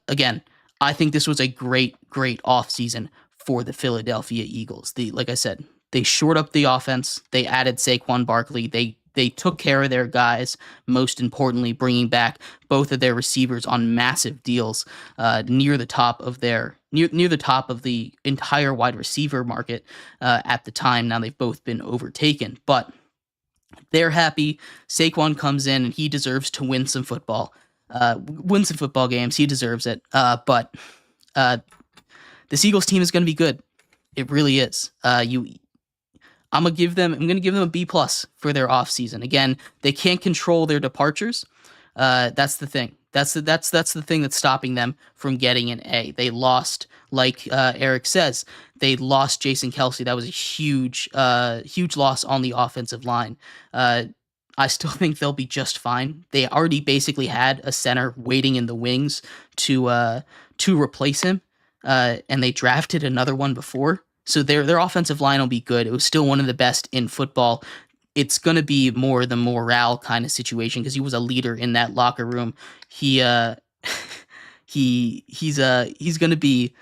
Again, I think this was a great offseason for the Philadelphia Eagles. Like I said, They shored up the offense. They added Saquon Barkley. They took care of their guys. Most importantly, bringing back both of their receivers on massive deals near the top of the entire wide receiver market at the time. Now they've both been overtaken, but they're happy. Saquon comes in and he deserves to win some football games. He deserves it. But this Eagles team is going to be good. It really is. I'm gonna give them a B+ for their offseason. Again, they can't control their departures. That's the thing. That's the thing that's stopping them from getting an A. They lost, like Eric says, they lost Jason Kelce. That was a huge loss on the offensive line. I still think they'll be just fine. They already basically had a center waiting in the wings to replace him, and they drafted another one before. So their offensive line will be good. It was still one of the best in football. It's going to be more the morale kind of situation because he was a leader in that locker room. He's going to be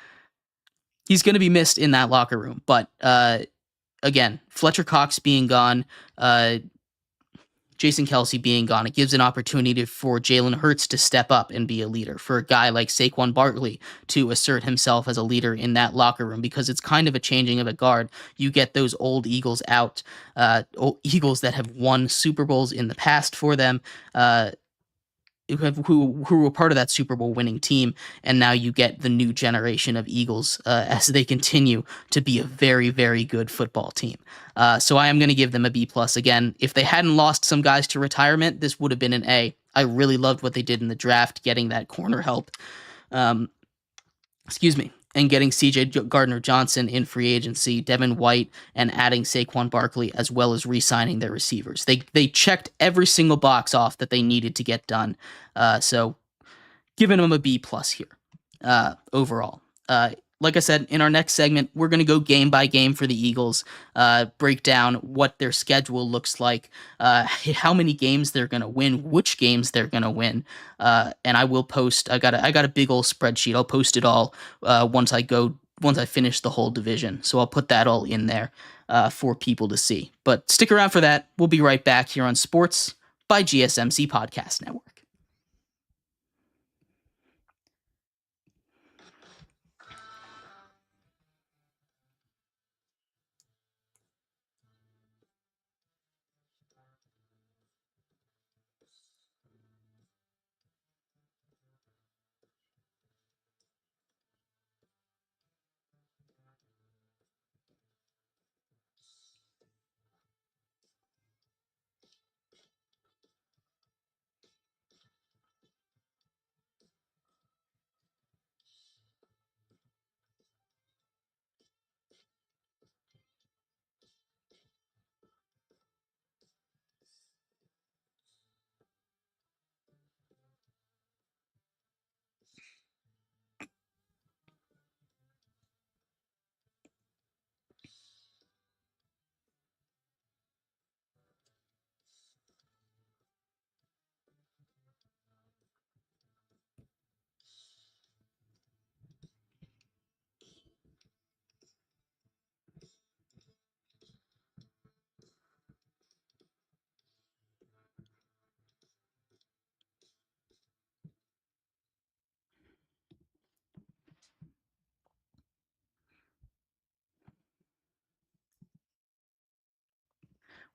missed in that locker room. But again, Fletcher Cox being gone, Jason Kelce being gone, it gives an opportunity for Jalen Hurts to step up and be a leader, for a guy like Saquon Barkley to assert himself as a leader in that locker room, because it's kind of a changing of a guard. You get those old Eagles out, Eagles that have won Super Bowls in the past for them, who were part of that Super Bowl winning team, and now you get the new generation of Eagles as they continue to be a very, very good football team. So I am going to give them a B+. Again, if they hadn't lost some guys to retirement, this would have been an A. I really loved what they did in the draft, getting that corner help. And getting C.J. Gardner-Johnson in free agency, Devin White, and adding Saquon Barkley, as well as re-signing their receivers. They checked every single box off that they needed to get done. So giving them a B+ here overall. Like I said, in our next segment, we're going to go game by game for the Eagles, break down what their schedule looks like, how many games they're going to win, which games they're going to win, and I will post. I got a big old spreadsheet. I'll post it all once I finish the whole division. So I'll put that all in there for people to see. But stick around for that. We'll be right back here on Sports by GSMC Podcast Network.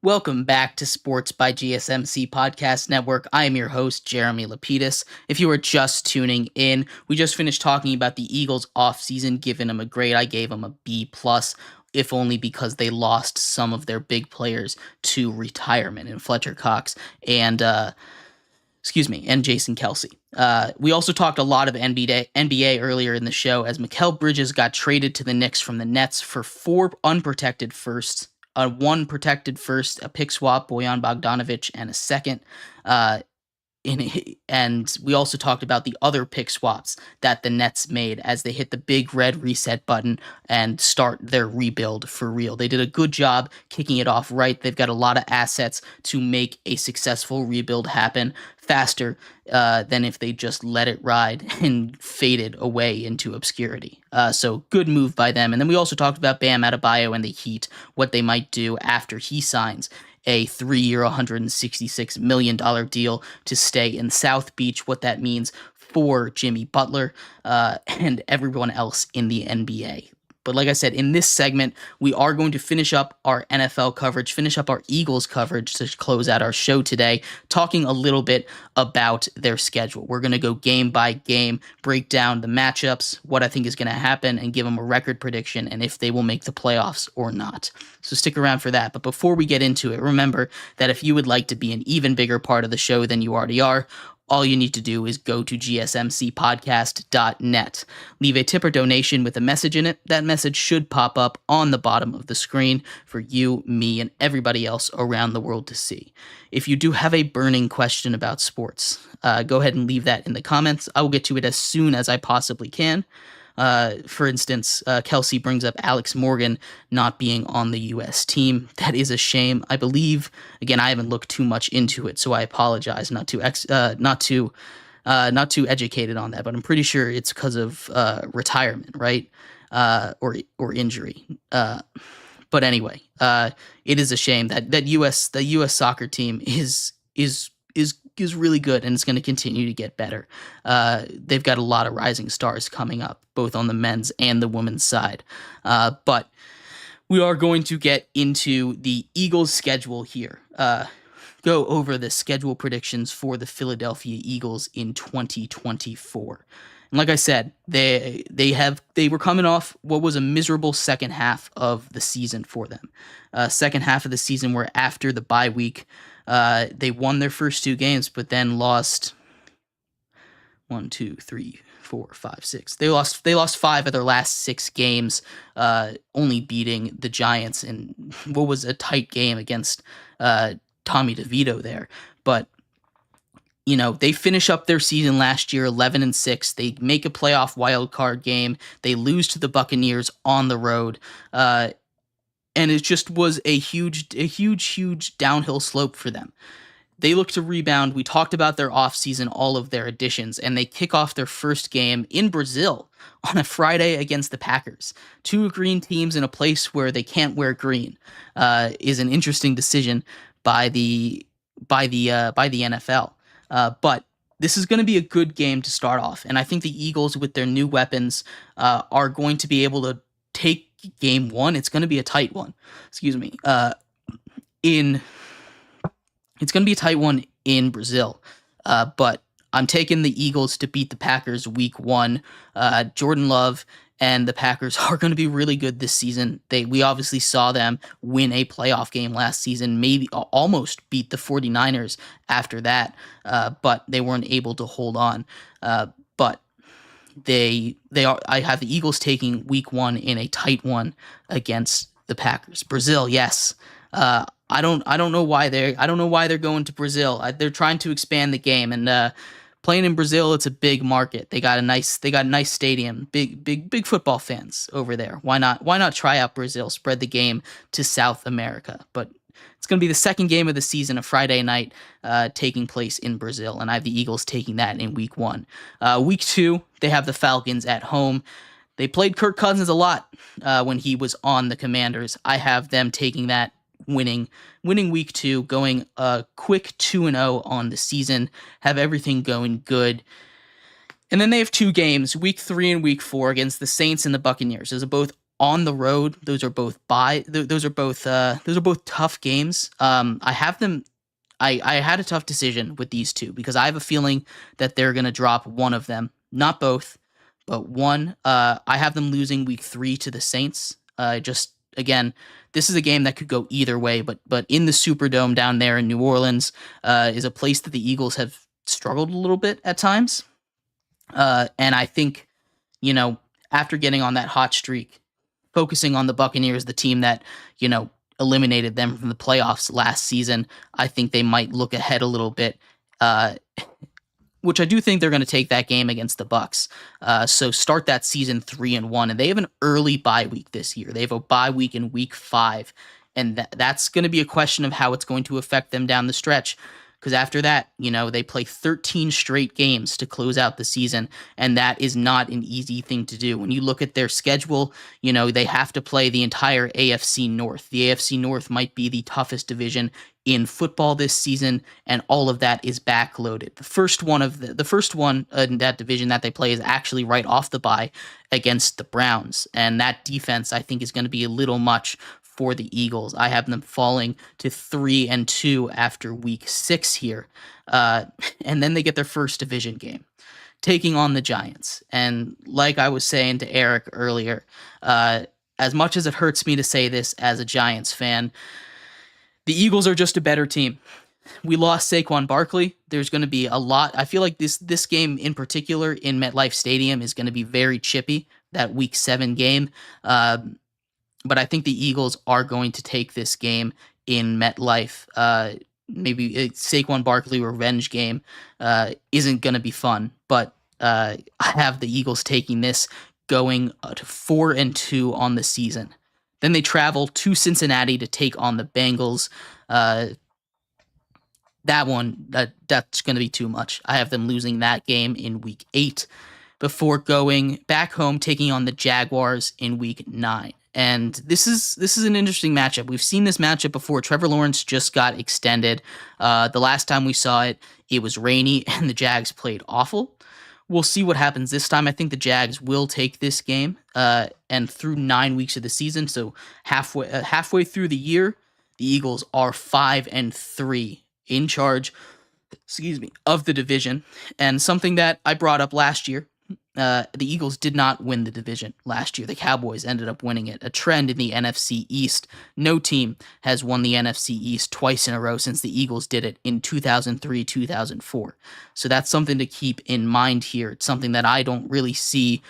Welcome back to Sports by GSMC Podcast Network. I am your host, Jeremy Lapidus. If you are just tuning in, we just finished talking about the Eagles offseason, giving them a grade. I gave them a B+, if only because they lost some of their big players to retirement in Fletcher Cox and Jason Kelce. We also talked a lot of NBA earlier in the show, as Mikal Bridges got traded to the Knicks from the Nets for 4 unprotected firsts, one protected first, a pick swap, Bojan Bogdanovic, and a second. and we also talked about the other pick swaps that the Nets made as they hit the big red reset button and start their rebuild for real. They did a good job kicking it off right. They've got a lot of assets to make a successful rebuild happen faster than if they just let it ride and faded away into obscurity. So good move by them. And then we also talked about Bam Adebayo and the Heat, what they might do after he signs a 3-year, $166 million deal to stay in South Beach, what that means for Jimmy Butler and everyone else in the NBA. But like I said, in this segment, we are going to finish up our NFL coverage, finish up our Eagles coverage to close out our show today, talking a little bit about their schedule. We're going to go game by game, break down the matchups, what I think is going to happen, and give them a record prediction and if they will make the playoffs or not. So stick around for that. But before we get into it, remember that if you would like to be an even bigger part of the show than you already are, all you need to do is go to GSMCPodcast.net. Leave a tip or donation with a message in it. That message should pop up on the bottom of the screen for you, me, and everybody else around the world to see. If you do have a burning question about sports, go ahead and leave that in the comments. I will get to it as soon as I possibly can. For instance, Kelsey brings up Alex Morgan not being on the U.S. team. That is a shame. I believe, again, I haven't looked too much into it, so I apologize. Not too educated on that, but I'm pretty sure it's because of retirement, right? Or injury. But anyway, it is a shame that the U.S. soccer team is really good, and it's going to continue to get better. They've got a lot of rising stars coming up, both on the men's and the women's side. But we are going to get into the Eagles' schedule here. Go over the schedule predictions for the Philadelphia Eagles in 2024. And like I said, they were coming off what was a miserable second half of the season for them. Second half of the season where after the bye week, they won their first 2 games, but then lost 1, 2, 3, 4, 5, 6. They lost 5 of their last 6 games, only beating the Giants in what was a tight game against Tommy DeVito there. But you know, they finish up their season last year 11-6. They make a playoff wild card game. They lose to the Buccaneers on the road. And it just was a huge downhill slope for them. They look to rebound. We talked about their offseason, all of their additions, and they kick off their first game in Brazil on a Friday against the Packers. 2 green teams in a place where they can't wear green is an interesting decision by the NFL. But this is going to be a good game to start off, and I think the Eagles, with their new weapons, are going to be able to take game 1. It's going to be a tight one. Excuse me. It's going to be a tight one in Brazil, but I'm taking the Eagles to beat the Packers week 1. Jordan Love and the Packers are going to be really good this season. We obviously saw them win a playoff game last season, maybe almost beat the 49ers after that, but they weren't able to hold on. But I have the Eagles taking week 1 in a tight one against the Packers. Brazil, yes. I don't know why they're going to Brazil. They're trying to expand the game, and playing in Brazil, it's a big market. They got a nice stadium, big football fans over there. Why not try out Brazil? Spread the game to South America. But it's going to be the second game of the season, a Friday night, taking place in Brazil, and I have the Eagles taking that in week 1. Week 2, they have the Falcons at home. They played Kirk Cousins a lot when he was on the Commanders. I have them taking that, winning week 2, going a quick 2-0 on the season, have everything going good. And then they have 2 games, week 3 and week 4, against the Saints and the Buccaneers. Those are both on the road. Those are both tough games. I have them. I had a tough decision with these 2 because I have a feeling that they're going to drop one of them, not both, but one. I have them losing week 3 to the Saints. Again, this is a game that could go either way, but in the Superdome down there in New Orleans is a place that the Eagles have struggled a little bit at times. And I think, after getting on that hot streak, focusing on the Buccaneers, the team that, eliminated them from the playoffs last season, I think they might look ahead a little bit which I do think they're going to take that game against the Bucks. So start that season 3-1, and they have an early bye week this year. They have a bye week in week 5, and that's going to be a question of how it's going to affect them down the stretch. Because after that, they play 13 straight games to close out the season, and that is not an easy thing to do. When you look at their schedule, they have to play the entire AFC North. The AFC North might be the toughest division in football this season, and all of that is backloaded. The first one in that division that they play is actually right off the bye against the Browns, and that defense I think is going to be a little much for the Eagles. I have them falling to 3-2 after week 6 here. And then they get their first division game, taking on the Giants. And like I was saying to Eric earlier, as much as it hurts me to say this as a Giants fan, the Eagles are just a better team. We lost Saquon Barkley. There's going to be a lot. I feel like this game in particular in MetLife Stadium is going to be very chippy, that week 7 game. But I think the Eagles are going to take this game in MetLife. Maybe a Saquon Barkley revenge game isn't going to be fun, but I have the Eagles taking this, going to 4-2 on the season. Then they travel to Cincinnati to take on the Bengals. That's going to be too much. I have them losing that game in week 8 before going back home, taking on the Jaguars in week 9. And this is an interesting matchup. We've seen this matchup before. Trevor Lawrence just got extended. The last time we saw it, it was rainy and the Jags played awful. We'll see what happens this time. I think the Jags will take this game. And through 9 weeks of the season, so halfway through the year, the Eagles are 5-3 in charge, of the division. And something that I brought up last year. The Eagles did not win the division last year. The Cowboys ended up winning it. A trend in the NFC East. No team has won the NFC East twice in a row since the Eagles did it in 2003, 2004. So that's something to keep in mind here. It's something that I don't really see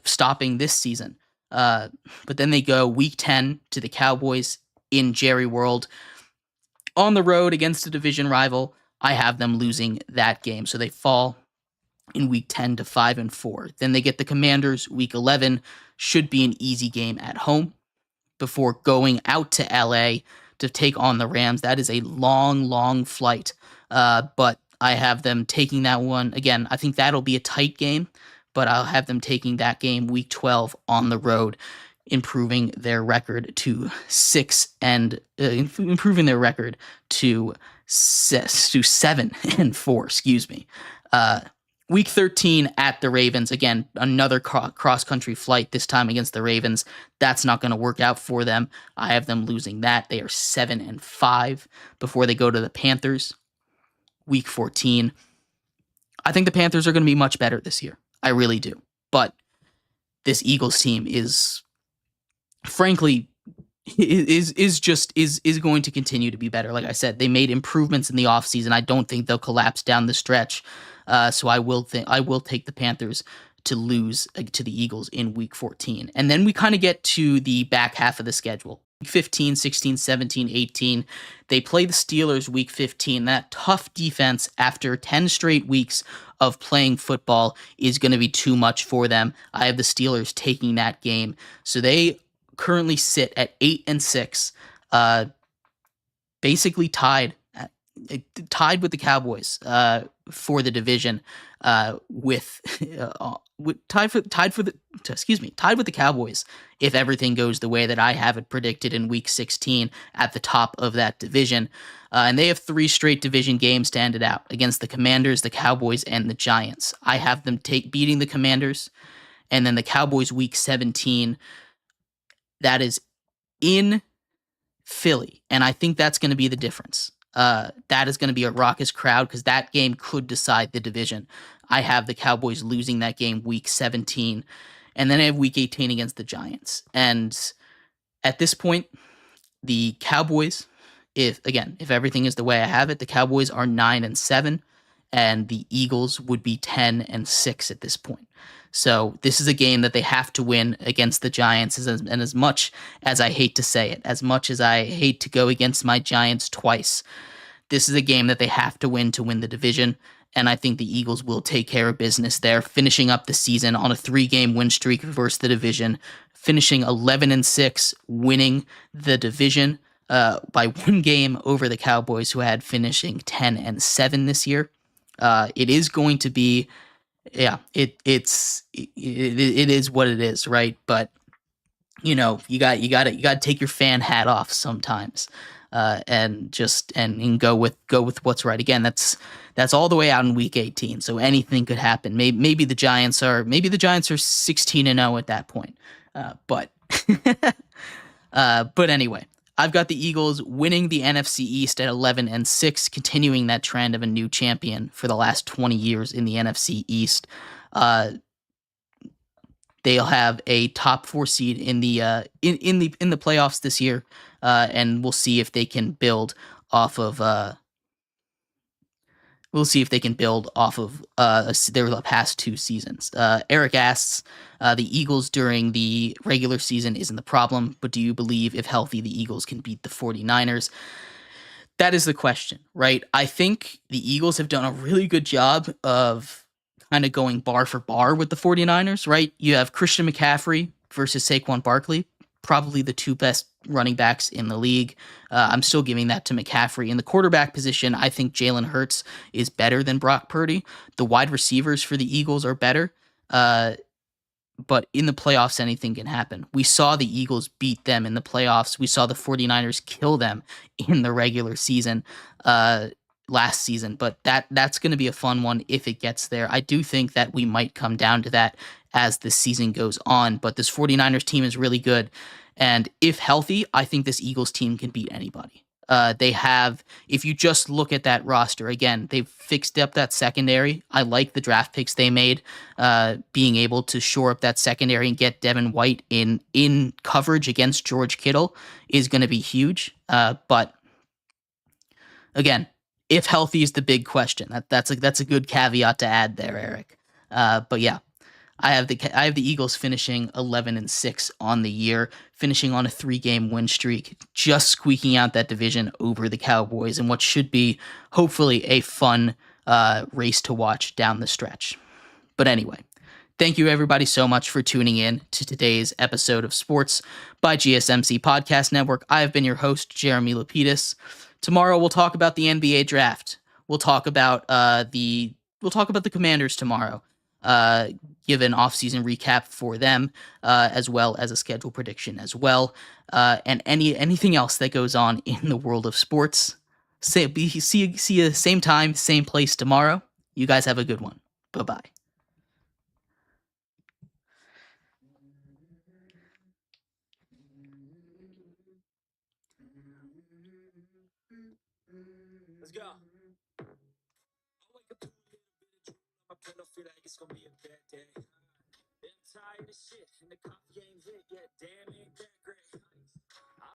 stopping this season. But then they go week 10 to the Cowboys in Jerry World on the road against a division rival. I have them losing that game. So they fall in week 10 to 5-4. Then they get the Commanders week 11, should be an easy game at home before going out to LA to take on the Rams. That is a long flight. But I have them taking that one. Again, I think that'll be a tight game, but I'll have them taking that game week 12 on the road, improving their record to 7-4, Week 13 at the Ravens. Again, another cross-country flight, this time against the Ravens. That's not going to work out for them. I have them losing that. They are 7-5 before they go to the Panthers. Week 14. I think the Panthers are going to be much better this year. I really do. But this Eagles team is, frankly, is going to continue to be better. Like I said, they made improvements in the offseason. I don't think they'll collapse down the stretch. So I will take the Panthers to lose to the Eagles in week 14. And then we kind of get to the back half of the schedule. Week 15, 16, 17, 18. They play the Steelers week 15. That tough defense after 10 straight weeks of playing football is going to be too much for them. I have the Steelers taking that game. So they currently sit at 8-6, basically tied with the Cowboys for the division. Tied with the Cowboys if everything goes the way that I have it predicted in week 16 at the top of that division. And they have 3 straight division games to end it out against the Commanders, the Cowboys, and the Giants. I have them beating the Commanders, and then the Cowboys week 17. That is in Philly, and I think that's going to be the difference. That is going to be a raucous crowd because that game could decide the division. I have the Cowboys losing that game week 17, and then I have week 18 against the Giants. And at this point, the Cowboys, if everything is the way I have it, the Cowboys are 9-7, and the Eagles would be 10-6 at this point. So this is a game that they have to win against the Giants, and as much as I hate to say it, as much as I hate to go against my Giants twice, this is a game that they have to win the division, and I think the Eagles will take care of business there, finishing up the season on a 3-game win streak versus the division, finishing 11-6, winning the division by 1 game over the Cowboys, who had finishing 10-7 this year. It is going to be, it is what it is, right? But you got to take your fan hat off sometimes, and go with what's right. Again, that's all the way out in week 18, so anything could happen. Maybe the Giants are 16-0 at that point, but but anyway, I've got the Eagles winning the NFC East at 11-6, continuing that trend of a new champion for the last 20 years in the NFC East. They'll have a top 4 seed in the playoffs this year, and we'll see if they can build off of their past 2 seasons. Eric asks, the Eagles during the regular season isn't the problem, but do you believe if healthy, the Eagles can beat the 49ers? That is the question, right? I think the Eagles have done a really good job of kind of going bar for bar with the 49ers, right? You have Christian McCaffrey versus Saquon Barkley, probably the 2 best running backs in the league. I'm still giving that to McCaffrey. In the quarterback position, I think Jalen Hurts is better than Brock Purdy. The wide receivers for the Eagles are better. But in the playoffs, anything can happen. We saw the Eagles beat them in the playoffs. We saw the 49ers kill them in the regular season last season. But that's going to be a fun one if it gets there. I do think that we might come down to that as the season goes on. But this 49ers team is really good. And if healthy, I think this Eagles team can beat anybody. They have, if you just look at that roster, again, they've fixed up that secondary. I like the draft picks they made, being able to shore up that secondary and get Devin White in coverage against George Kittle is going to be huge. But again, if healthy is the big question. That's a good caveat to add there, Eric. But yeah, I have the Eagles finishing 11-6 on the year, finishing on a 3-game win streak, just squeaking out that division over the Cowboys in what should be hopefully a fun race to watch down the stretch. But anyway, thank you everybody so much for tuning in to today's episode of Sports by GSMC Podcast Network. I have been your host, Jeremy Lapidus. Tomorrow we'll talk about the NBA draft. We'll talk about the Commanders tomorrow. Give an offseason recap for them, as well as a schedule prediction as well, and anything else that goes on in the world of sports. See you same time, same place tomorrow. You guys have a good one. Bye-bye. Let's go. I feel like it's gonna be a bad day. I'm tired of shit, and the coffee ain't hit yet. Damn, ain't that great.